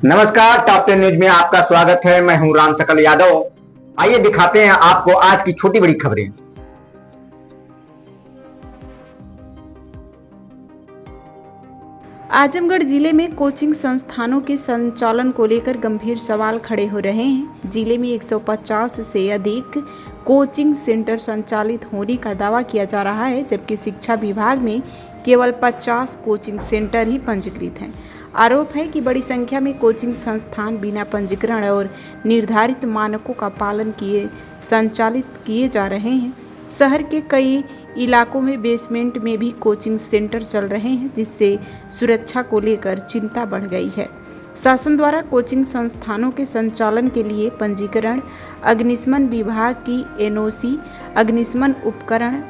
नमस्कार, top 10 news में आपका स्वागत है। मैं हूं राम सकल यादव। आइए दिखाते हैं आपको आज की छोटी बड़ी खबरें। आजमगढ़ जिले में कोचिंग संस्थानों के संचालन को लेकर गंभीर सवाल खड़े हो रहे हैं। जिले में 150 से अधिक कोचिंग सेंटर संचालित होने का दावा किया जा रहा है, जबकि शिक्षा विभाग में केवल 50 कोचिंग सेंटर ही पंजीकृत हैं। आरोप है कि बड़ी संख्या में कोचिंग संस्थान बिना पंजीकरण और निर्धारित मानकों का पालन किए संचालित किए जा रहे हैं। शहर के कई इलाकों में बेसमेंट में भी कोचिंग सेंटर चल रहे हैं, जिससे सुरक्षा को लेकर चिंता बढ़ गई है। शासन द्वारा कोचिंग संस्थानों के संचालन के लिए पंजीकरण, अग्निशमन विभाग की एनओसी, अग्निशमन उपकरण,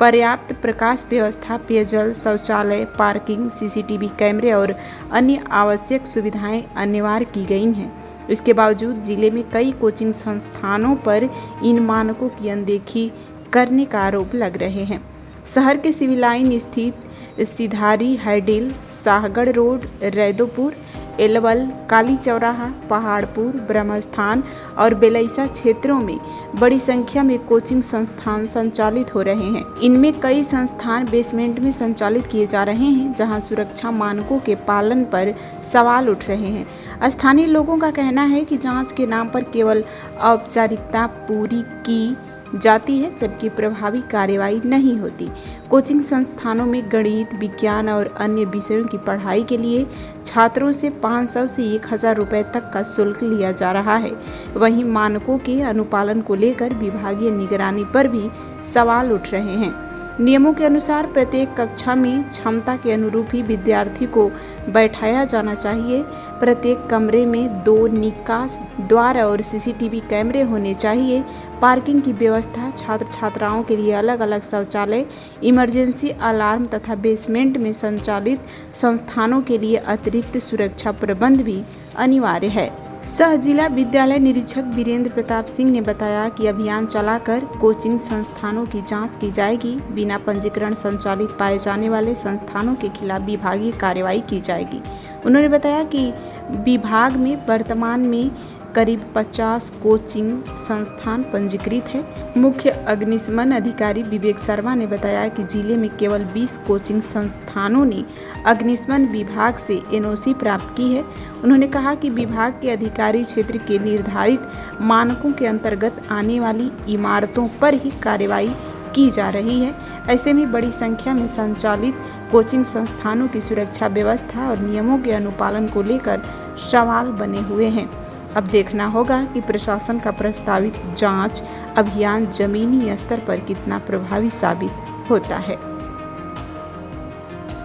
पर्याप्त प्रकाश व्यवस्था, पेयजल, शौचालय, पार्किंग, सीसीटीवी कैमरे और अन्य आवश्यक सुविधाएं अनिवार्य की गई हैं। इसके बावजूद जिले में कई कोचिंग संस्थानों पर इन मानकों की अनदेखी करने का आरोप लग रहे हैं। शहर के सिविल लाइन स्थित सिधारी, हरडिल, शाहगढ़ रोड, रैदोपुर, एलवल, काली चौराहा, पहाड़पुर, ब्रह्मस्थान और बेलैसा क्षेत्रों में बड़ी संख्या में कोचिंग संस्थान संचालित हो रहे हैं। इनमें कई संस्थान बेसमेंट में संचालित किए जा रहे हैं, जहां सुरक्षा मानकों के पालन पर सवाल उठ रहे हैं। स्थानीय लोगों का कहना है कि जांच के नाम पर केवल औपचारिकता पूरी की जाती है, जबकि प्रभावी कार्रवाई नहीं होती। कोचिंग संस्थानों में गणित, विज्ञान और अन्य विषयों की पढ़ाई के लिए छात्रों से 500 से 1000 रुपये तक का शुल्क लिया जा रहा है। वहीं मानकों के अनुपालन को लेकर विभागीय निगरानी पर भी सवाल उठ रहे हैं। नियमों के अनुसार प्रत्येक कक्षा में क्षमता के अनुरूप ही विद्यार्थी को बैठाया जाना चाहिए। प्रत्येक कमरे में 2 निकास द्वार और सीसीटीवी कैमरे होने चाहिए। पार्किंग की व्यवस्था, छात्र छात्राओं के लिए अलग अलग शौचालय, इमरजेंसी अलार्म तथा बेसमेंट में संचालित संस्थानों के लिए अतिरिक्त सुरक्षा प्रबंध भी अनिवार्य है। सह जिला विद्यालय निरीक्षक वीरेंद्र प्रताप सिंह ने बताया कि अभियान चलाकर कोचिंग संस्थानों की जांच की जाएगी। बिना पंजीकरण संचालित पाए जाने वाले संस्थानों के खिलाफ विभागीय कार्रवाई की जाएगी। उन्होंने बताया कि विभाग में वर्तमान में करीब 50 कोचिंग संस्थान पंजीकृत है। मुख्य अग्निशमन अधिकारी विवेक शर्मा ने बताया कि जिले में केवल 20 कोचिंग संस्थानों ने अग्निशमन विभाग से एनओसी प्राप्त की है। उन्होंने कहा कि विभाग के अधिकारी क्षेत्र के निर्धारित मानकों के अंतर्गत आने वाली इमारतों पर ही कार्रवाई की जा रही है। ऐसे में बड़ी संख्या में संचालित कोचिंग संस्थानों की सुरक्षा व्यवस्था और नियमों के अनुपालन को लेकर सवाल बने हुए हैं। अब देखना होगा कि प्रशासन का प्रस्तावित जांच अभियान जमीनी स्तर पर कितना प्रभावी साबित होता है।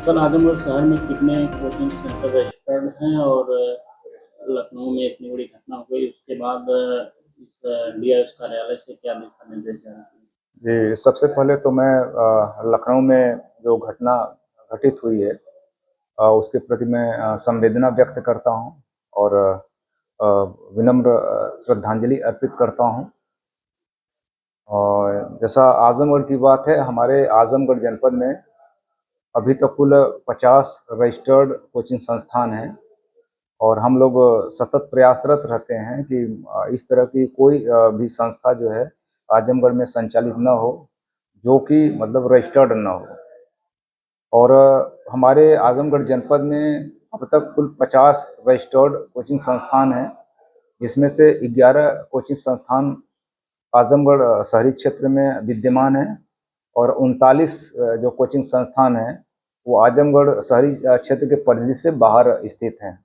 कल आजमगढ़ शहर में कितने कोचिंग सेंटर रजिस्टर्ड हैं और लखनऊ में इतनी बड़ी घटना हो गई, उसके बाद इस डीआईएस कार्यालय से क्या दिशा निर्देश जा रहे हैं? जी, सबसे पहले तो मैं लखनऊ में जो घटना घटित हुई है उसके प्रति मैं संवेदना व्यक्त करता हूं और विनम्र श्रद्धांजलि अर्पित करता हूं। और जैसा आजमगढ़ की बात है, हमारे आजमगढ़ जनपद में अभी तक कुल 50 रजिस्टर्ड कोचिंग संस्थान हैं और हम लोग सतत प्रयासरत रहते हैं कि इस तरह की कोई भी संस्था जो है आजमगढ़ में संचालित न हो जो कि मतलब रजिस्टर्ड न हो। और हमारे आजमगढ़ जनपद में अब तक कुल 50 रजिस्टर्ड कोचिंग संस्थान हैं, जिसमें से 11 कोचिंग संस्थान आजमगढ़ शहरी क्षेत्र में विद्यमान है और 39 जो कोचिंग संस्थान हैं वो आजमगढ़ शहरी क्षेत्र के परिधि से बाहर स्थित हैं।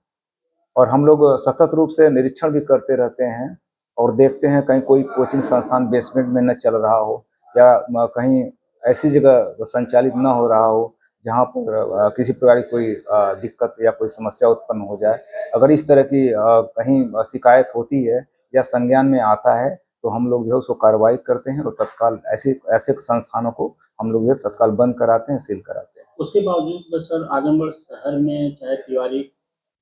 और हम लोग सतत रूप से निरीक्षण भी करते रहते हैं और देखते हैं कहीं कोई कोचिंग संस्थान बेसमेंट में न चल रहा हो या कहीं ऐसी जगह संचालित न हो रहा हो जहां पर किसी प्रकार की कोई दिक्कत या कोई समस्या उत्पन्न हो जाए। अगर इस तरह की कहीं शिकायत होती है या संज्ञान में आता है तो हम लोग जो है उसको कार्रवाई करते हैं और तत्काल ऐसे संस्थानों को हम लोग जो तत्काल बंद कराते हैं, सील कराते हैं। उसके बावजूद सर आजमगढ़ शहर में चाहे तिवारी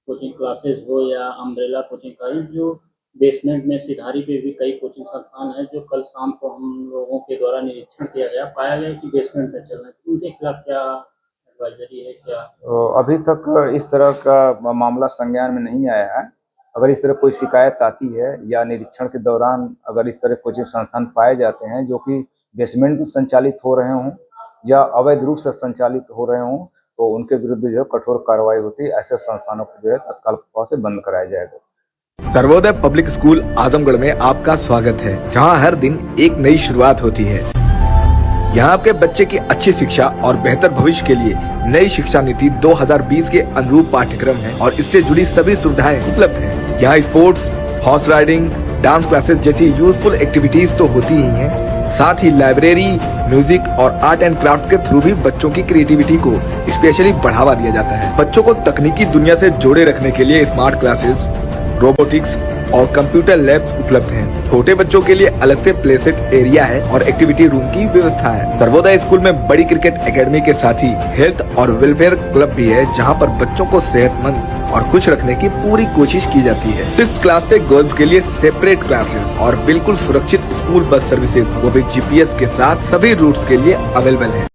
कोचिंग क्लासेस हो या अम्ब्रेला कोचिंग क्लासेस, जो बेसमेंट में सिधारी पे भी कई कोचिंग संस्थान है जो कल शाम को हम लोगों के द्वारा निरीक्षण किया गया, पाया गया कि बेसमेंट में चल रहे हैं, उनके खिलाफ क्या? एडवाइजरी है क्या? अभी तक इस तरह का मामला संज्ञान में नहीं आया है। अगर इस तरह कोई शिकायत आती है या निरीक्षण के दौरान अगर इस तरह कोचिंग संस्थान पाए जाते हैं जो कि बेसमेंट में संचालित हो रहे हों या अवैध रूप से संचालित हो रहे हों तो उनके विरुद्ध जो है कठोर कार्रवाई होती है। ऐसे संस्थानों को जो है तत्काल प्रभाव से बंद कराया जाएगा। सर्वोदय पब्लिक स्कूल आजमगढ़ में आपका स्वागत है, जहां हर दिन एक नई शुरुआत होती है। यहाँ आपके बच्चे की अच्छी शिक्षा और बेहतर भविष्य के लिए नई शिक्षा नीति 2020 के अनुरूप पाठ्यक्रम है और इससे जुड़ी सभी सुविधाएं उपलब्ध हैं। यहाँ sports, horse riding, dance classes जैसी यूजफुल एक्टिविटीज तो होती ही हैं, साथ ही लाइब्रेरी, म्यूजिक और आर्ट एंड क्राफ्ट के थ्रू भी बच्चों की क्रिएटिविटी को स्पेशली बढ़ावा दिया जाता है। बच्चों को तकनीकी दुनिया से जोड़े रखने के लिए स्मार्ट क्लासेस, रोबोटिक्स और कंप्यूटर लैब्स उपलब्ध हैं। छोटे बच्चों के लिए अलग से प्ले सेट एरिया है और एक्टिविटी रूम की व्यवस्था है। सर्वोदय स्कूल में बड़ी क्रिकेट एकेडमी के साथ ही हेल्थ और वेलफेयर क्लब भी है, जहां पर बच्चों को सेहतमंद और खुश रखने की पूरी कोशिश की जाती है। 6th क्लास से गर्ल्स के लिए सेपरेट क्लासेस और बिल्कुल सुरक्षित स्कूल बस सर्विसेज, वो भी GPS के साथ सभी रूट्स के लिए अवेलेबल है।